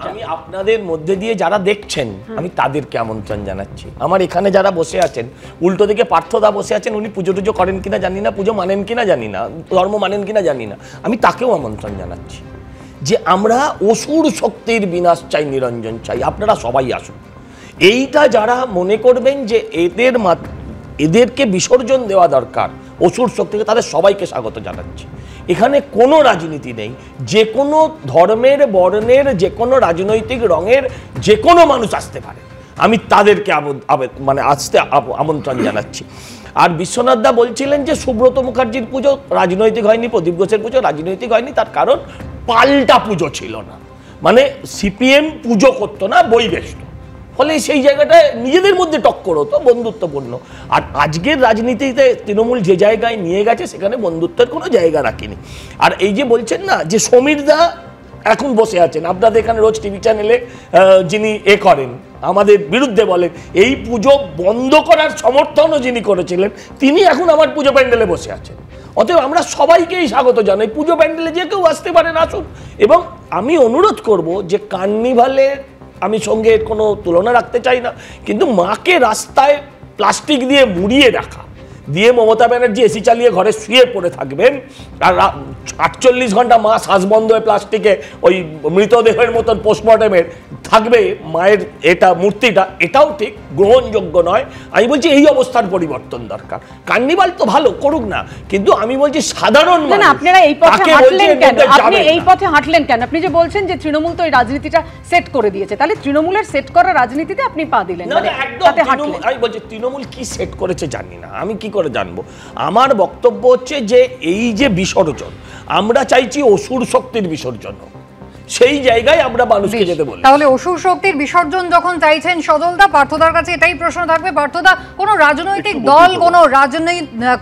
আমি আপনাদের মধ্যে দিয়ে যারা দেখছেন আমি তাদেরকে আমন্ত্রণ জানাচ্ছি। আমার এখানে যারা বসে আছেন, উল্টো দিকে পার্থদা বসে আছেন, উনি পুজো টুজো করেন কিনা জানি না, পুজো মানেন কিনা জানি না, ধর্ম মানেন কিনা জানি না, আমি তাকেও আমন্ত্রণ জানাচ্ছি যে আমরা অসুর শক্তির বিনাশ চাই, নিরঞ্জন চাই, আপনারা সবাই আসুন। এইটা যারা মনে করবেন যে এদেরকে বিসর্জন দেওয়া দরকার অসুর শক্তিকে, তাদের সবাইকে স্বাগত জানাচ্ছি। এখানে কোনো রাজনীতি নেই, যে কোনো ধর্মের, বর্ণের, যে কোনো রাজনৈতিক রঙের যে কোনো মানুষ আসতে পারে, আমি তাদেরকে আসতে আমন্ত্রণ জানাচ্ছি। আর বিশ্বনাথ দা বলছিলেন যে সুব্রত মুখার্জির পুজো রাজনৈতিক হয়নি, প্রদীপ ঘোষের পুজো রাজনৈতিক হয়নি, তার কারণ পাল্টা পুজো ছিল না, মানে সিপিএম পুজো করতো না, বই বেচত, ফলে সেই জায়গাটায় নিজেদের মধ্যে টক্কর হতো, বন্ধুত্বপূর্ণ। আর আজকের রাজনীতিতে তৃণমূল যে জায়গায় নিয়ে গেছে সেখানে বন্ধুত্বের কোনো জায়গা রাখেনি। আর এই যে বলছেন না যে সমীর দা এখন বসে আছেন, আপনাদের এখানে রোজ টিভি চ্যানেলে যিনি করেন আমাদের বিরুদ্ধে বলেন, এই পুজো বন্ধ করার সমর্থনও যিনি করেছিলেন তিনি এখন আমার পুজো প্যান্ডেলে বসে আছেন। অতএব আমরা সবাইকেই স্বাগত জানাই, পুজো প্যান্ডেলে যে কেউ আসতে পারেন আসুন। এবং আমি অনুরোধ করব যে কার্নিভালের আমি সঙ্গে কোনো তুলনা রাখতে চাই না, কিন্তু মাকে রাস্তায় প্লাস্টিক দিয়ে মুড়িয়ে রাখা, দিয়ে মমতা ব্যানার্জি এসি চালিয়ে ঘরে শুয়ে পড়ে থাকবেন, আর 48 ঘন্টা মা শ্বাস বন্ধ হয়ে প্লাস্টিকে ওই মৃতদেহের মতন পোস্টমর্টেমের থাকবে মায়ের এটা মূর্তিটা, এটাও ঠিক গ্রহণযোগ্য নয়। আমি বলছি এই অবস্থার পরিবর্তন দরকার। কার্নিভাল তো ভালো করুক না, কিন্তু আমি বলছি সাধারণ মানুষ আপনারা এই পথে হাঁটলেন কেন? আপনি এই পথে হাঁটলেন কেন? আপনি যে বলছেন যে তৃণমূল তো এই রাজনীতিটা সেট করে দিয়েছে, তাহলে তৃণমূলের সেট করা রাজনীতিতে আপনি পা দিলেন? আমি বলছি তৃণমূল কি সেট করেছে জানি না, আমি কি করে জানবো? আমার বক্তব্য হচ্ছে যে এই যে বিসর্জন, আমরা চাইছি অসুর শক্তির বিসর্জন, সেই জায়গায় আমরা মানুষকে যেতে বলি। তাহলে অসুর শক্তির বিসর্জন যখন চাইছেন সজলদা, পার্থদার কাছে এটাই প্রশ্ন থাকবে, পার্থদা কোনো রাজনৈতিক দল,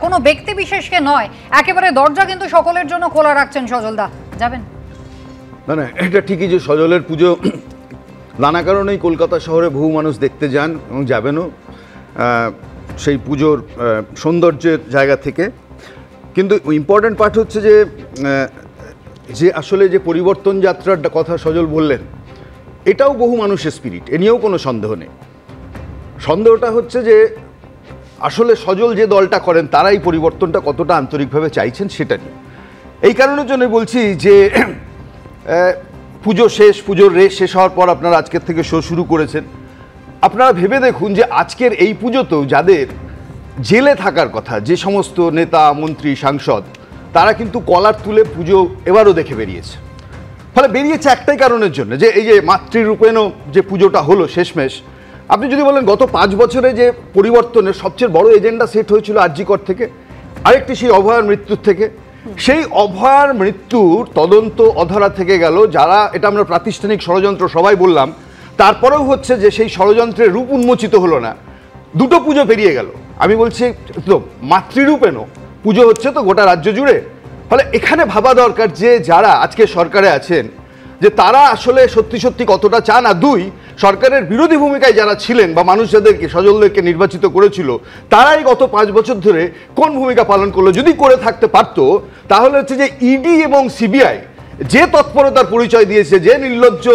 কোনো ব্যক্তি বিশেষকে নয়, একেবারে দরজা কিন্তু সকলের জন্য খোলা রাখছেন সজলদা, যাবেন? না, এটা ঠিকই যে সজলের পুজো নানা কারণেই কলকাতা শহরে বহু মানুষ দেখতে যান এবং যাবেনও সেই পুজোর সৌন্দর্যের জায়গা থেকে। কিন্তু ইম্পর্ট্যান্ট পার্ট হচ্ছে যে আসলে যে পরিবর্তন যাত্রার কথা সজল বললেন, এটাও বহু মানুষের স্পিরিট, এ নিয়েও কোনো সন্দেহ নেই। সন্দেহটা হচ্ছে যে আসলে সজল যে দলটা করেন তারা এই পরিবর্তনটা কতটা আন্তরিকভাবে চাইছেন সেটা নিয়ে। এই কারণের জন্য বলছি যে পুজো শেষ, পুজোর রেস শেষ হওয়ার পর আপনারা আজকের থেকে শো শুরু করেছেন। আপনারা ভেবে দেখুন যে আজকের এই পুজোতেও যাদের জেলে থাকার কথা, যে সমস্ত নেতা, মন্ত্রী, সাংসদ, তারা কিন্তু কলার তুলে পুজো এবারও দেখে বেরিয়েছে। ফলে বেরিয়েছে একটাই কারণের জন্য, যে এই যে মাতৃরূপেণও যে পুজোটা হলো শেষমেশ, আপনি যদি বলেন গত 5 বছরে যে পরিবর্তনের সবচেয়ে বড় এজেন্ডা সেট হয়েছিল আরজিকর থেকে, আরেকটি সেই অভয়ার মৃত্যুর থেকে। সেই অভয়ার মৃত্যুর তদন্ত অধরা থেকে গেল, যারা এটা আমরা প্রাতিষ্ঠানিক ষড়যন্ত্র সবাই বললাম, তারপরেও হচ্ছে যে সেই ষড়যন্ত্রের রূপ উন্মোচিত হলো না, দুটো পুজো পেরিয়ে গেল। আমি বলছি তো মাতৃরূপেণও পুজো হচ্ছে তো গোটা রাজ্য জুড়ে। ফলে এখানে ভাবা দরকার যে যারা আজকে সরকারে আছেন, যে তারা আসলে সত্যি সত্যি কতটা চান। আর দুই, সরকারের বিরোধী ভূমিকায় যারা ছিলেন বা মানুষ যাদেরকে সজলদেরকে নির্বাচিত করেছিল, তারাই গত 5 বছর ধরে কোন ভূমিকা পালন করলো। যদি করে থাকতে পারতো তাহলে হচ্ছে যে ইডি এবং সিবিআই যে তৎপরতার পরিচয় দিয়েছে, যে নির্লজ্জ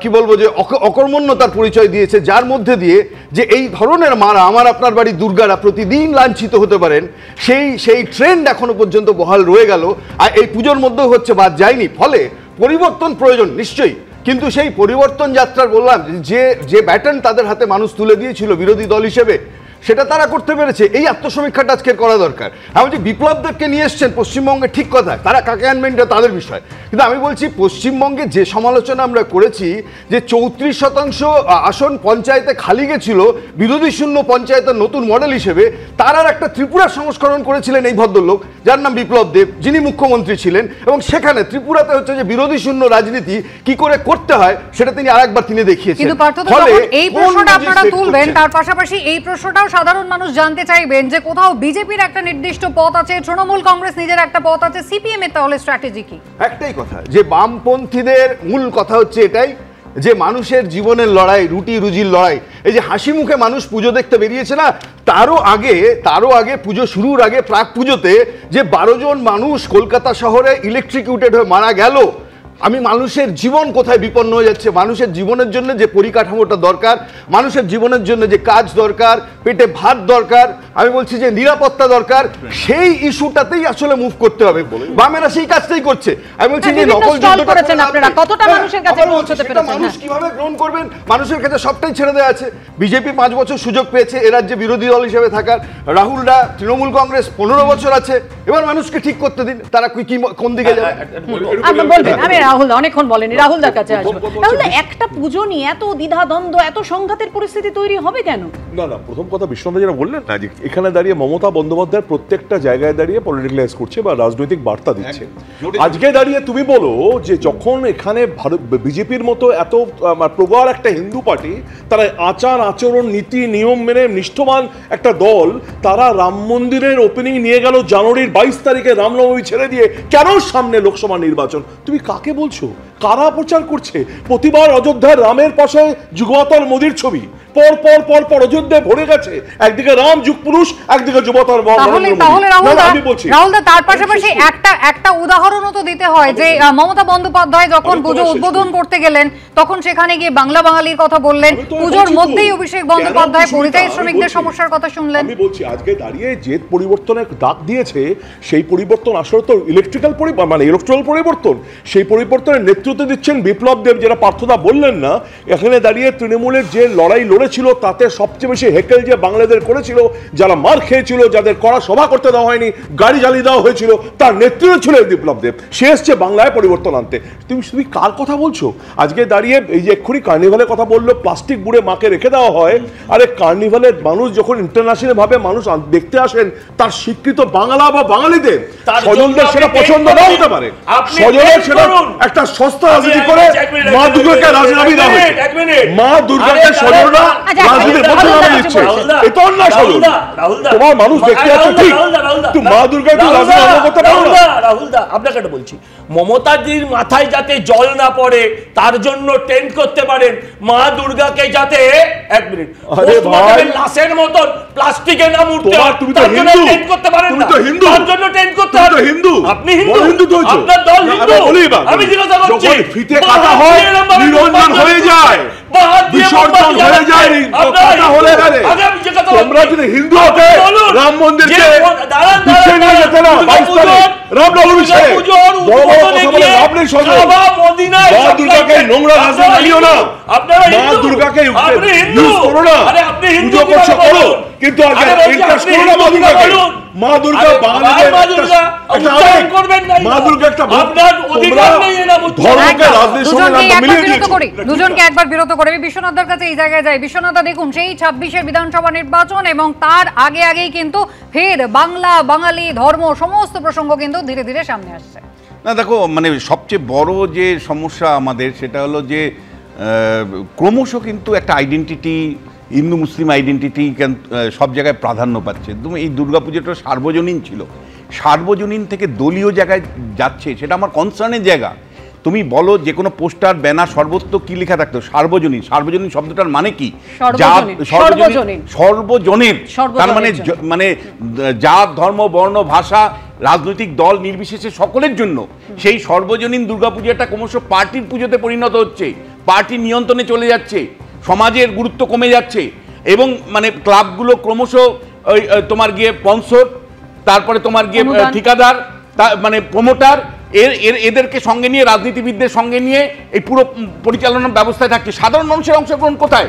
কি বলবো যে অকর্মণ্যতার পরিচয় দিয়েছে, যার মধ্যে দিয়ে যে এই ধরনের মারা আমার আপনার বাড়ির দুর্গারা প্রতিদিন লাঞ্ছিত হতে পারেন, সেই ট্রেন্ড এখনো পর্যন্ত বহাল রয়ে গেল। আর এই পুজোর মধ্যেও হচ্ছে, বাদ যায়নি। ফলে পরিবর্তন প্রয়োজন নিশ্চয়ই, কিন্তু সেই পরিবর্তন যাত্রার বললাম যে ব্যাটন তাদের হাতে মানুষ তুলে দিয়েছিল বিরোধী দল হিসেবে, সেটা তারা করতে পেরেছে। এই আত্মসমীক্ষাটা আজকে করা দরকার। আমি যে বিপ্লবদেবকে নিয়ে এসছেন পশ্চিমবঙ্গে, ঠিক কথা, তারা কাকে আনবেন এটা তাদের বিষয়, কিন্তু আমি বলছি পশ্চিমবঙ্গে যে সমালোচনা আমরা করেছি যে 34% আসন পঞ্চায়েতে খালি গেছিল বিরোধী শূন্য পঞ্চায়েতের নতুন মডেল হিসেবে, তার আর একটা ত্রিপুরা সংস্করণ করেছিলেন এই ভদ্রলোক যার নাম বিপ্লব দেব, যিনি মুখ্যমন্ত্রী ছিলেন, এবং সেখানে ত্রিপুরাতে হচ্ছে যে বিরোধী শূন্য রাজনীতি কি করে করতে হয় সেটা তিনি আরেকবার তিনি দেখিয়েছেন। কিন্তু এই প্রশ্নটা আপনারা তুলবেন, তার পাশাপাশি এই প্রশ্নটাও সাধারণ মানুষ জানতে চাইবেন যে কোথাও বিজেপির একটা নির্দিষ্ট পথ আছে, তৃণমূল কংগ্রেস নিজের একটা পথ আছে, সিপিএম এর তাহলে স্ট্র্যাটেজি কি? একটাই কথা, যে বামপন্থীদের মূল কথা হচ্ছে এটাই, যে মানুষের জীবনের লড়াই, রুটি রুজির লড়াই। এই যে হাসি মুখে মানুষ পুজো দেখতে বেরিয়েছে না, তারও আগে পুজো শুরুর আগে প্রাক পুজোতে যে 12 জন মানুষ কলকাতা শহরে ইলেকট্রিকিউটেড হয়ে মারা গেল, আমি মানুষের জীবন কোথায় বিপন্ন হয়ে যাচ্ছে, মানুষের জীবনের জন্য যে পরিকাঠামোটা দরকার, মানুষের জীবনের জন্য যে কাজ দরকার, পেটে ভাত দরকার, আমি বলছি যে নিরাপত্তা দরকার, সেই ইস্যুটাতেই আসলে মুভ করতে হবে। বামেরা সেই কাজটাই করছে। আমি বলছি যে নকল যুদ্ধটা করেছেন আপনারা, কতটা মানুষের কাছে পৌঁছতে পেরেছেন? মানুষ কিভাবে গ্রহণ করবেন? মানুষের কাছে সবটাই ছেড়ে দেওয়া আছে। বিজেপি 5 বছর সুযোগ পেয়েছে এ রাজ্যে বিরোধী দল হিসেবে থাকার, রাহুলরা তৃণমূল কংগ্রেস 15 বছর আছে। এবার মানুষকে ঠিক করতে দিন, তারা কোন দিকে যাবে। বলবেন, আমি রাহুল অনেকক্ষণ বলেনি, রাহুলদার কাছে আসবো। রাহুল, একটা পুজো নিয়ে এত দ্বিধাদ্বন্দ্ব, এত সংঘাতের পরিস্থিতি তৈরি হবে কেন? না, প্রথম কথা বিশ্বনাথ যেটা বললেন না, যে এখানে দাঁড়িয়ে মমতা বন্দ্যোপাধ্যায় প্রত্যেকটা জায়গায় দাঁড়িয়ে পলিটিক্যালাইজ করছে বা রাজনৈতিক বার্তা দিচ্ছে। আজকে দাঁড়িয়ে তুমি বলো যে যখন এখানে বিজেপির মতো এত প্রগাঢ় একটা হিন্দু পার্টি, তারা আচার আচরণ নীতি নিয়ম মেনে নিষ্ঠবান একটা দল, তারা রাম মন্দিরের ওপেনিং নিয়ে গেল জানুয়ারির 22 তারিখে রামনবমী ছেড়ে দিয়ে, কেন সামনে লোকসভা নির্বাচন? তুমি কাকে বলছো? কারা প্রচার করছে? প্রতিবার অযোধ্যার রামের পাশে যুগবতর মোদির ছবি, পর পর পর পর অযোধ্যায় ভরে গেছে, একদিকে রাম যুগ পুরুষ, একদিকে যুগবতর। তাহলে রাহুলদা তার পাশাপাশি একটা উদাহরণও তো দিতে হয় যে মমতা বন্দ্যোপাধ্যায় যখন পুজো উদ্বোধন করতে গেলেন তখন সেখানে গিয়ে বাংলা বাঙালির কথা বললেন, পুজোর মধ্যেই অভিষেক বন্দ্যোপাধ্যায় পরিযায়ী শ্রমিকদের সমস্যার কথা শুনলেন। আমি বলছি আজকে দাঁড়িয়ে যে পরিবর্তনের ডাক দিয়েছে, সেই পরিবর্তন আসলে তো ইলেকট্রাল পরিবর্তন। সেই পরিবর্তনের নেতৃত্ব দিচ্ছেন বিপ্লব দেব, যেটা পার্থদা বললেন না। এখানে দাঁড়িয়ে তৃণমূলের যে লড়াই লড়েছিল তাতে সবচেয়ে বেশি হেকেল যে বাংলাদেশ করেছিল, যারা মার খেয়েছিল, যাদের কড়া সভা করতে দেওয়া হয়নি, গাড়ি জ্বালিয়ে দেওয়া হয়েছিল, তার নেতৃত্ব ছিল বিপ্লব দেব। সে এসছে বাংলায় পরিবর্তন আনতে। তুমি কার কথা বলছো? আজকে দাঁড়িয়ে এই যে এক্ষুনি কার্নিভালের কথা বললো, প্লাস্টিক বুড়ে মাকে রেখে দেওয়া হয়। আরে কার্নিভালের মানুষ যখন ইন্টারন্যাশনাল ভাবে মানুষ দেখতে আসেন, তার স্বীকৃত বাংলা বা বাঙালিদের, সজলদের সেটা পছন্দ না হতে পারে, সজলের সেটা একটা সস্তা রাজনীতি করে মা দুর্গাকে রাজনীতি দেওয়া হয়েছে। মা দুর্গাকে সজলরা রাজনীতির মধ্যে নামিয়ে দিচ্ছে, এটা অন্যায়। সজল তোমার মানুষ দেখতে যাচ্ছে ঠিক, তো মা দুর্গাকে রাজনীতি করতে পারো না। রাহুলদা, আপনাকে একটা বলছি, মমতাজির মাথায় যাতে জল না পড়ে তার জন্য টেন্ট করতে পারেন, মা দুর্গাকে যাতে 1 মিনিট লাশের মতন প্লাস্টিকে না মুড়তে হয়, তুমি তো হিন্দু, টেন্ট করতে পারেন না, তার জন্য টেন্ট করতে হবে। হিন্দু, আপনি হিন্দু, হিন্দু তো হচ্ছে, আপনার দল হিন্দু। আমি জিজ্ঞাসা করছি, যখন ফিতে কাটা হয় নিরঞ্জন হয়ে যায়, বিসর্জন হয়ে যায়, কাটা হলে গেলে তোমরা যদি হিন্দু হতে রাম মন্দিরকে পিছিয়ে নিয়ে যেতে না, 22 তারিখ রামনবমী সে বড় বড় কথা বলে লাভ নেই। সজল মা দুর্গাকে নোংরা রাজনীতি চালিও না, মা দুর্গাকে ইউজ করো না, পুজো করছো করো, কিন্তু আগে ইন্টারেস্ট করো না মা দুর্গাকে। মা দুর্গা বাঙালিদের মা দুর্গা একটা ধর্মকে রাজনীতির সঙ্গে মিলিয়ে দিয়েছে। দুজনকে একবার বিরত করে বিশ্বনাথের কাছে এই জায়গায় যাই। বিশ্বনাথ, দেখুন সেই 26-এর বিধানসভা নির্বাচন এবং তার আগেই কিন্তু ফের বাংলা বাঙালি ধর্ম সমস্ত প্রসঙ্গ কিন্তু ধীরে ধীরে সামনে আসছে। না দেখো, মানে সবচেয়ে বড় যে সমস্যা আমাদের সেটা হলো যে ক্রমশ কিন্তু একটা আইডেন্টিটি, হিন্দু মুসলিম আইডেন্টিটি সব জায়গায় প্রাধান্য পাচ্ছে। তুমি এই দুর্গাপুজোটা সার্বজনীন ছিল, সার্বজনীন থেকে দলীয় জায়গায় যাচ্ছে, সেটা আমার কনসার্নের জায়গা। তুমি বলো যে কোনো পোস্টার ব্যানার সর্বত্র কি লেখা থাকতো? সার্বজনীন। সার্বজনীন শব্দটার মানে কি? সর্বজনের, তার মানে জাত ধর্ম বর্ণ ভাষা রাজনৈতিক দল নির্বিশেষে সকলের জন্য সেই সর্বজনীন দুর্গাপূজাটা ক্রমশ পার্টির পুজোতে পরিণত হচ্ছে, পার্টির নিয়ন্ত্রণে চলে যাচ্ছে, সমাজের গুরুত্ব কমে যাচ্ছে এবং মানে ক্লাবগুলো ক্রমশ ওই তোমার গিয়ে স্পন্সর, তারপরে তোমার গিয়ে ঠিকাদার, মানে প্রমোটার, এদেরকে সঙ্গে নিয়ে রাজনীতিবিদদের সঙ্গে নিয়ে এই পুরো পরিচালনা ব্যবস্থায় থাকছে। সাধারণ মানুষের অংশগ্রহণ কোথায়?